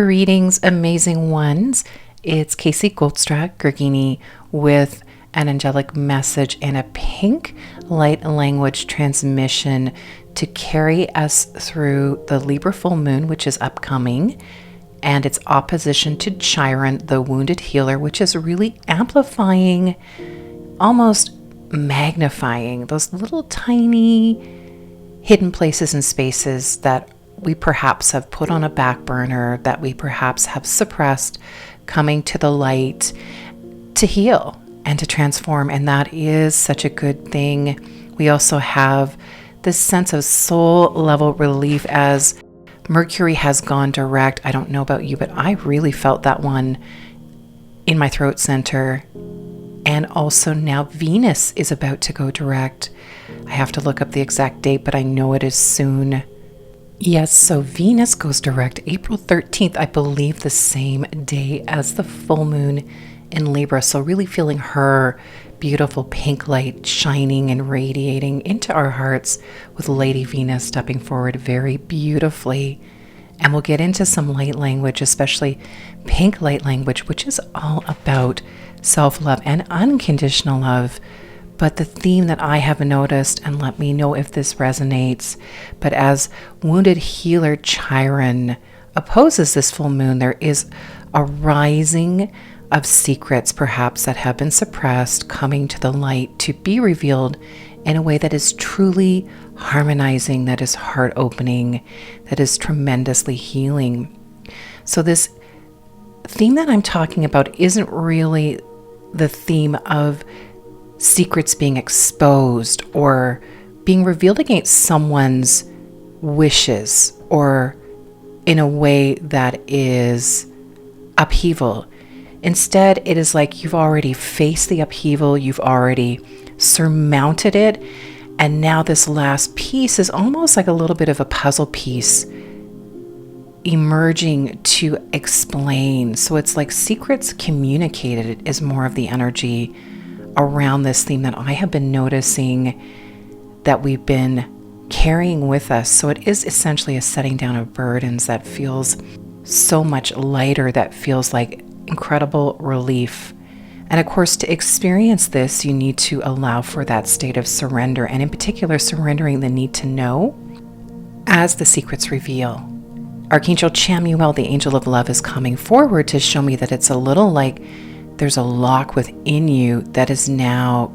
Greetings, amazing ones. It's Casey Goldstrack Gergini with an angelic message and a pink light language transmission to carry us through the Libra full moon, which is upcoming, and its opposition to Chiron, the wounded healer, which is really amplifying, almost magnifying those little tiny hidden places and spaces that we perhaps have put on a back burner, that we perhaps have suppressed, coming to the light to heal and to transform. And that is such a good thing. We also have this sense of soul level relief as Mercury has gone direct. I don't know about you, but I really felt that one in my throat center. And also now Venus is about to go direct. I have to look up the exact date, but I know it is soon. Yes, so Venus goes direct April 13th, I believe the same day as the full moon in Libra. So really feeling her beautiful pink light shining and radiating into our hearts with Lady Venus stepping forward very beautifully. And we'll get into some light language, especially pink light language, which is all about self-love and unconditional love. But the theme that I have noticed, and let me know if this resonates, but as wounded healer Chiron opposes this full moon, there is a rising of secrets perhaps that have been suppressed coming to the light to be revealed in a way that is truly harmonizing, that is heart-opening, that is tremendously healing. So this theme that I'm talking about isn't really the theme of secrets being exposed or being revealed against someone's wishes or in a way that is upheaval. Instead, it is like you've already faced the upheaval, you've already surmounted it, and now this last piece is almost like a little bit of a puzzle piece emerging to explain. So it's like secrets communicated is more of the energy around this theme that I have been noticing that we've been carrying with us. So it is essentially a setting down of burdens that feels so much lighter, that feels like incredible relief. And of course, to experience this, you need to allow for that state of surrender, and in particular, surrendering the need to know as the secrets reveal. Archangel Chamuel, the angel of love, is coming forward to show me that it's a little like there's a lock within you that is now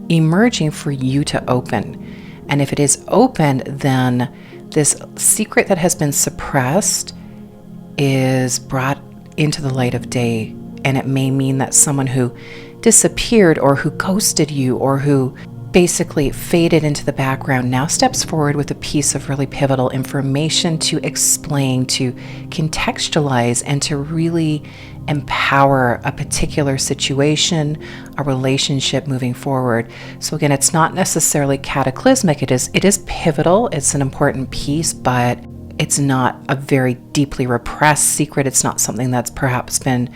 emerging for you to open. And if it is open, then this secret that has been suppressed is brought into the light of day. And it may mean that someone who disappeared or who ghosted you or who basically faded into the background now steps forward with a piece of really pivotal information to explain, to contextualize, and to really empower a particular situation, a relationship moving forward. So again, it's not necessarily cataclysmic. It is pivotal. It's an important piece, but it's not a very deeply repressed secret. It's not something that's perhaps been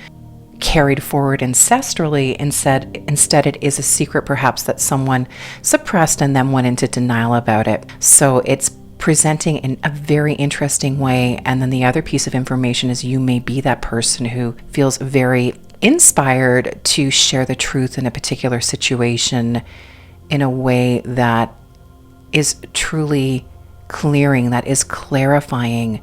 carried forward ancestrally. Instead, it is a secret perhaps that someone suppressed and then went into denial about it. So it's presenting in a very interesting way. And then the other piece of information is you may be that person who feels very inspired to share the truth in a particular situation in a way that is truly clearing, that is clarifying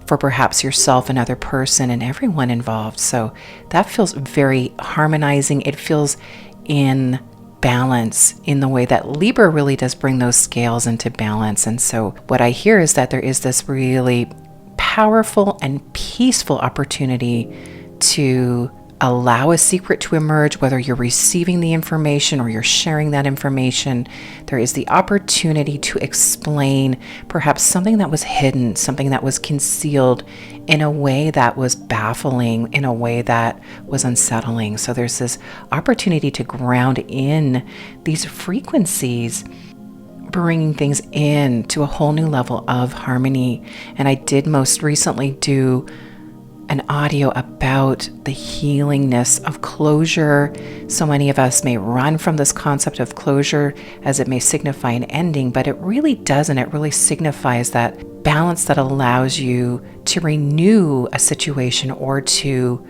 for perhaps yourself, another person, and everyone involved. So that feels very harmonizing. It feels in balance in the way that Libra really does bring those scales into balance. And so what I hear is that there is this really powerful and peaceful opportunity to allow a secret to emerge, whether you're receiving the information or you're sharing that information. There is the opportunity to explain perhaps something that was hidden, something that was concealed in a way that was baffling, in a way that was unsettling. So there's this opportunity to ground in these frequencies, bringing things in to a whole new level of harmony. And I did most recently do an audio about the healingness of closure. So many of us may run from this concept of closure as it may signify an ending, but it really doesn't. It really signifies that balance that allows you to renew a situation or to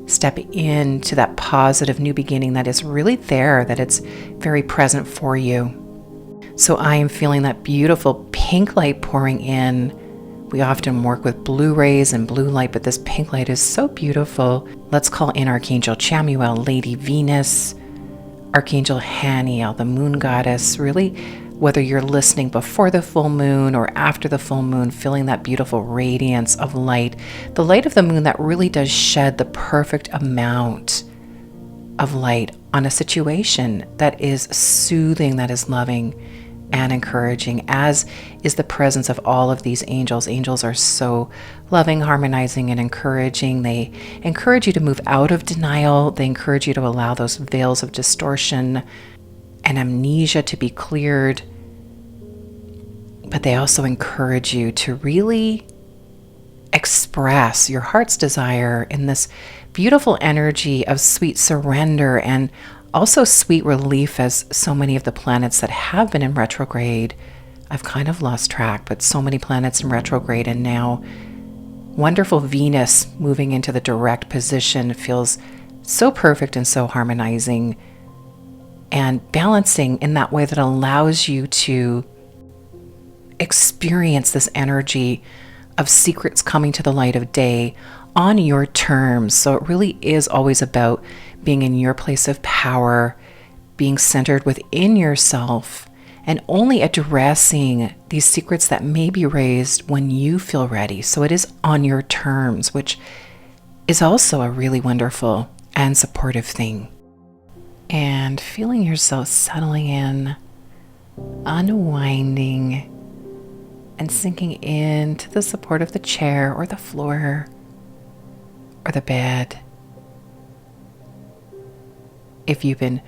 step into that positive new beginning that is really there, that it's very present for you. So I am feeling that beautiful pink light pouring in. We often work with blue rays and blue light, but this pink light is so beautiful. Let's call in Archangel Chamuel, Lady Venus, Archangel Haniel, the moon goddess. Really, whether you're listening before the full moon or after the full moon, feeling that beautiful radiance of light, the light of the moon that really does shed the perfect amount of light on a situation that is soothing, that is loving and encouraging, as is the presence of all of these angels. Angels are so loving, harmonizing, and encouraging. They encourage you to move out of denial. They encourage you to allow those veils of distortion and amnesia to be cleared. But they also encourage you to really express your heart's desire in this beautiful energy of sweet surrender and also sweet relief, as so many of the planets that have been in retrograde, I've kind of lost track, but so many planets in retrograde, and now wonderful Venus moving into the direct position feels so perfect and so harmonizing and balancing in that way that allows you to experience this energy of secrets coming to the light of day on your terms. So it really is always about being in your place of power, being centered within yourself, and only addressing these secrets that may be raised when you feel ready. So it is on your terms, which is also a really wonderful and supportive thing. And feeling yourself settling in, unwinding, and sinking into the support of the chair or the floor or the bed. If you've been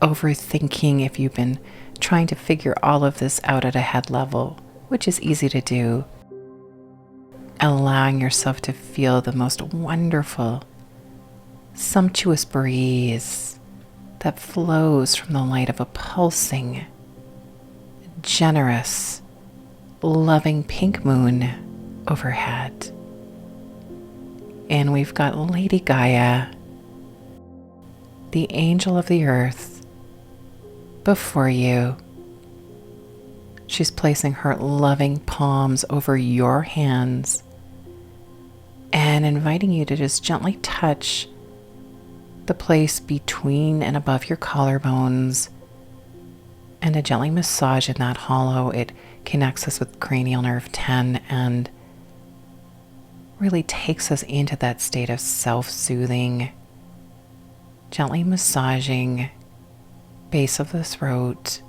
overthinking, if you've been trying to figure all of this out at a head level, which is easy to do, allowing yourself to feel the most wonderful, sumptuous breeze that flows from the light of a pulsing, generous, loving pink moon overhead. And we've got Lady Gaia, the angel of the earth, before you. She's placing her loving palms over your hands and inviting you to just gently touch the place between and above your collarbones and to gently massage in that hollow. It connects us with cranial nerve 10 and really takes us into that state of self-soothing, gently massaging base of the throat,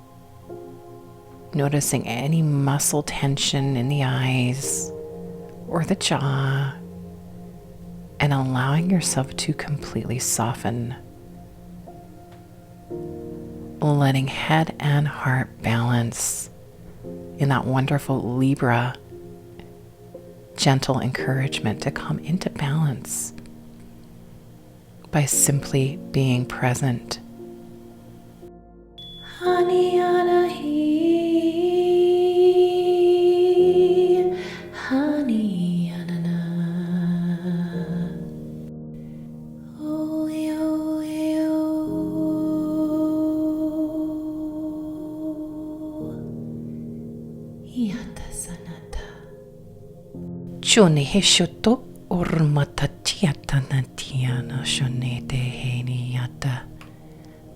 noticing any muscle tension in the eyes or the jaw, and allowing yourself to completely soften, letting head and heart balance in that wonderful Libra gentle encouragement to come into balance by simply being present. Chone heshoto ormata tiata natiana shone de heniata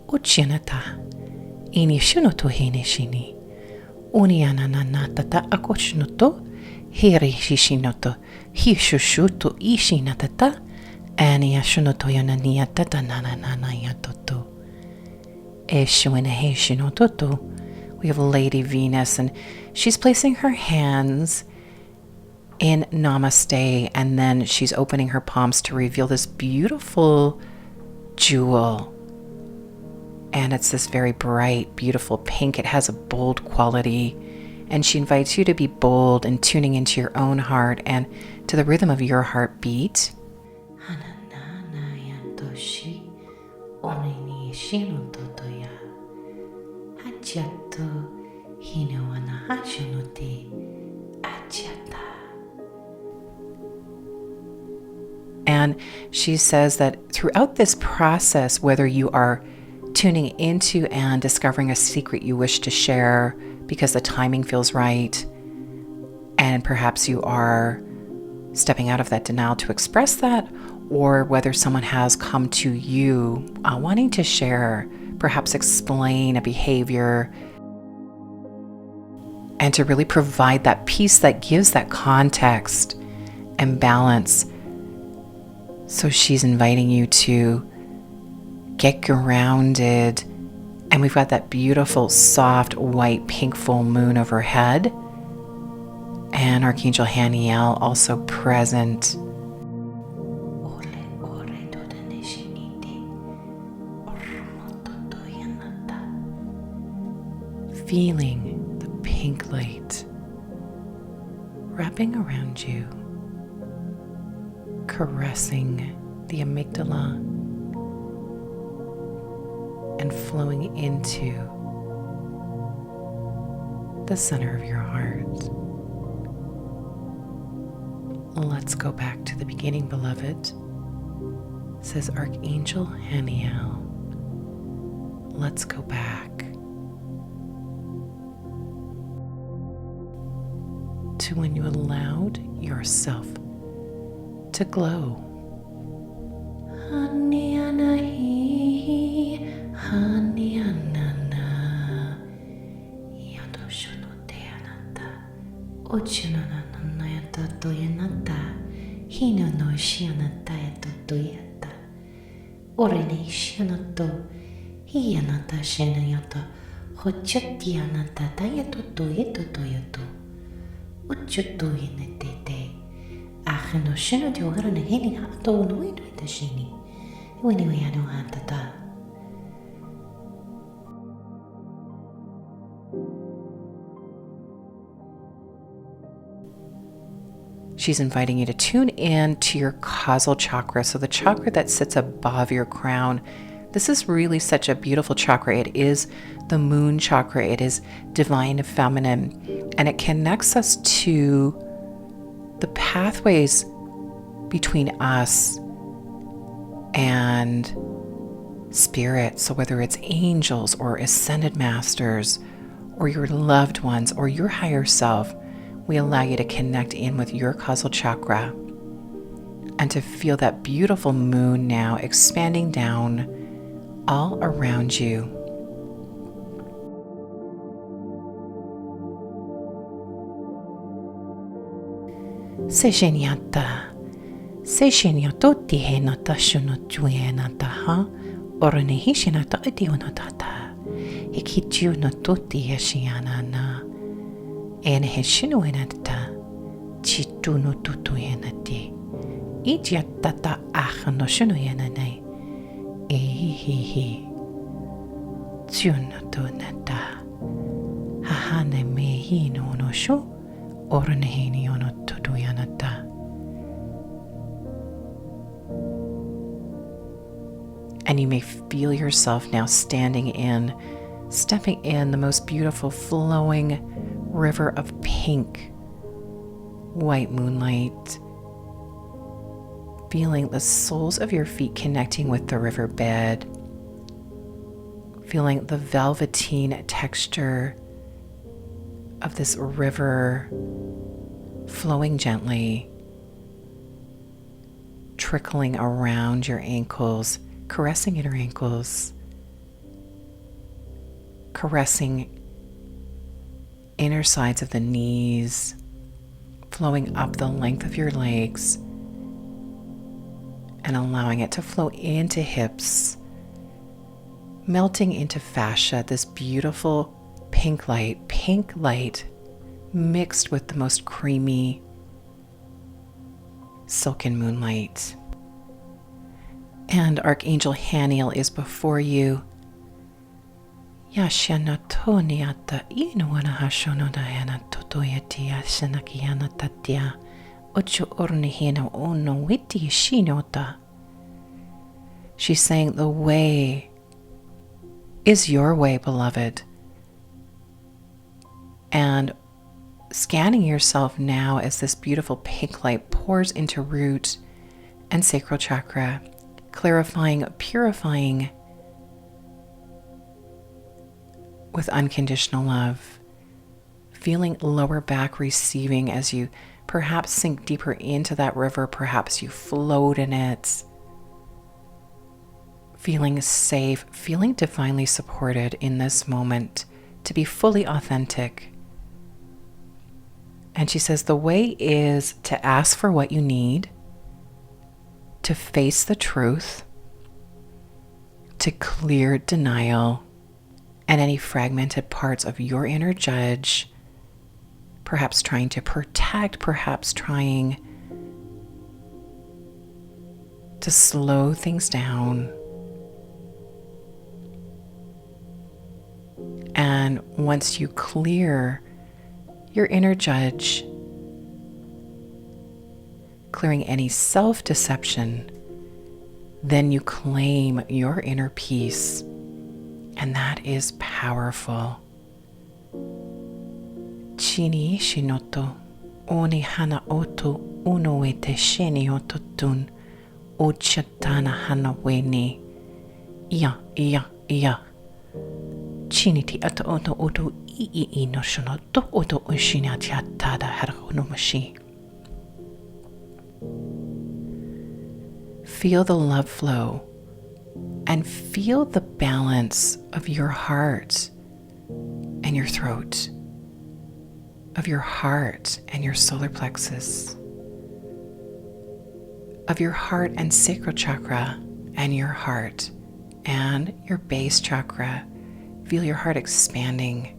uchianata ini shunoto heneshini uniana nanata akoshnoto hiri shishinoto hishushuto ishinatata ania shunoto yananiata tanana yatoto eshuene heshinototo. We have Lady Venus, and she's placing her hands in Namaste, and then she's opening her palms to reveal this beautiful jewel. And it's this very bright, beautiful pink. It has a bold quality, and she invites you to be bold and tuning into your own heart and to the rhythm of your heartbeat. shi onini shino totoya hachiato hinowana hashonote achiata. And she says that throughout this process, whether you are tuning into and discovering a secret you wish to share because the timing feels right, and perhaps you are stepping out of that denial to express that, or whether someone has come to you wanting to share, perhaps explain a behavior, and to really provide that piece that gives that context and balance. So she's inviting you to get grounded. And we've got that beautiful, soft, white, pink full moon overhead. And Archangel Haniel also present. Feeling the pink light wrapping around you, caressing the amygdala and flowing into the center of your heart. Let's go back to the beginning, beloved, says Archangel Haniel. Let's go back to when you allowed yourself to glow. She's inviting you to tune in to your causal chakra, so the chakra that sits above your crown. This is really such a beautiful chakra. It is the moon chakra. It is divine feminine, and it connects us to the pathways between us and spirit. So whether it's angels or ascended masters or your loved ones or your higher self, we allow you to connect in with your causal chakra and to feel that beautiful moon now expanding down all around you. Sejeniata, sejeniototi henata shunotuenata ha, ornehishinata idionatata, ikitiunototi yashianana. En heshinuenata chituno tutuenati idiatata achano shunuenane ehihi tunatunata hahane mehino no shu ornehini ono tutuyanata. And you may feel yourself now stepping in the most beautiful flowing river of pink, white moonlight, feeling the soles of your feet connecting with the river bed, feeling the velveteen texture of this river flowing gently, trickling around your ankles, caressing at your ankles, caressing inner sides of the knees, flowing up the length of your legs, and allowing it to flow into hips, melting into fascia, this beautiful pink light mixed with the most creamy silken moonlight. And Archangel Haniel is before you. Yashanatoniata inuana hashono diana totoyati yashanakiana tatia ocho ornihina ono witi shinota. She's saying the way is your way, beloved. And scanning yourself now as this beautiful pink light pours into root and sacral chakra, clarifying, purifying with unconditional love. Feeling lower back receiving as you perhaps sink deeper into that river, perhaps you float in it. Feeling safe, feeling divinely supported in this moment to be fully authentic. And she says the way is to ask for what you need, to face the truth, to clear denial and any fragmented parts of your inner judge, perhaps trying to protect, perhaps trying to slow things down. And once you clear your inner judge, clearing any self-deception, then you claim your inner peace. And that is powerful. Chini shinoto, oni hana oto, uno te sheni ototun, ochatana hana weni, iya. Chiniti ata oto ii no shonoto oto ushina tiatada harahonomashi. Feel the love flow and feel the balance of your heart and your throat, of your heart and your solar plexus, of your heart and sacral chakra and your heart and your base chakra. Feel your heart expanding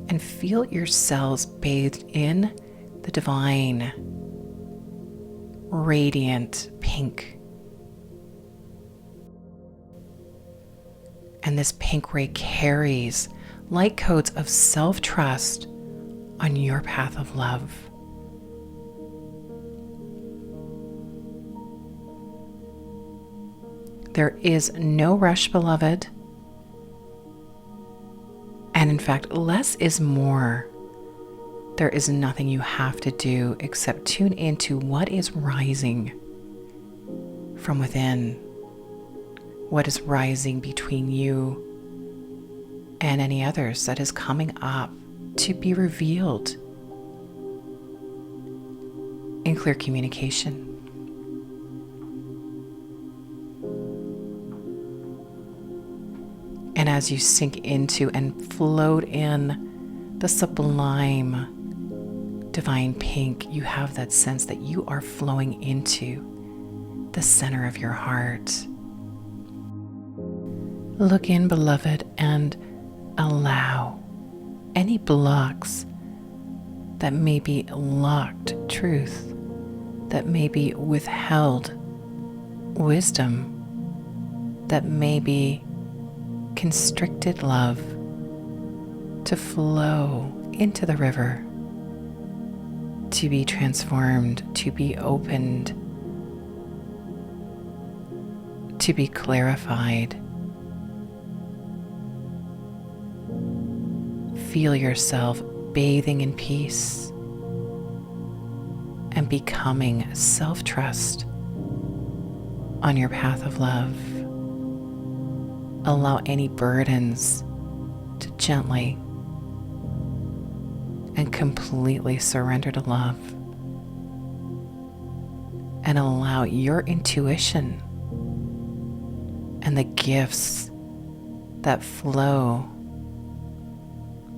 and feel your cells bathed in the divine, radiant pink. And this pink ray carries light codes of self-trust on your path of love. There is no rush, beloved. And in fact, less is more. There is nothing you have to do except tune into what is rising from within, what is rising between you and any others that is coming up to be revealed in clear communication. And as you sink into and float in the sublime divine pink, you have that sense that you are flowing into the center of your heart. Look in, beloved, and allow any blocks that may be locked truth, that may be withheld wisdom, that may be constricted love to flow into the river, to be transformed, to be opened, to be clarified. Feel yourself bathing in peace and becoming self-trust on your path of love. Allow any burdens to gently and completely surrender to love. And allow your intuition and the gifts that flow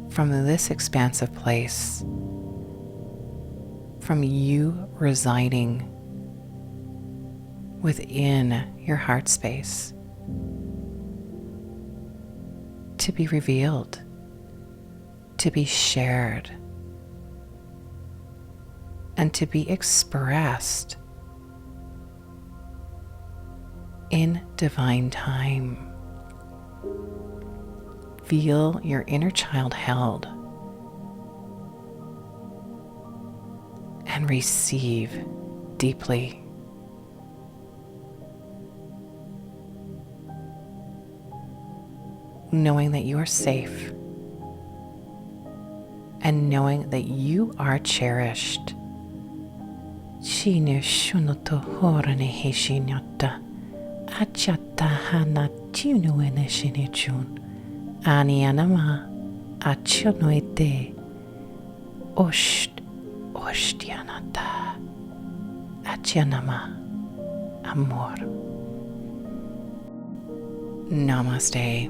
from this expansive place, from you residing within your heart space, to be revealed, to be shared, and to be expressed in divine time. Feel your inner child held and receive deeply. knowing that you are safe and knowing that you are cherished. Shine shunoto horane heshinyota. Achata hana tunu ene shinichun. Ani anama achonoite. Oshtianata. Achianama. Amor. Namaste.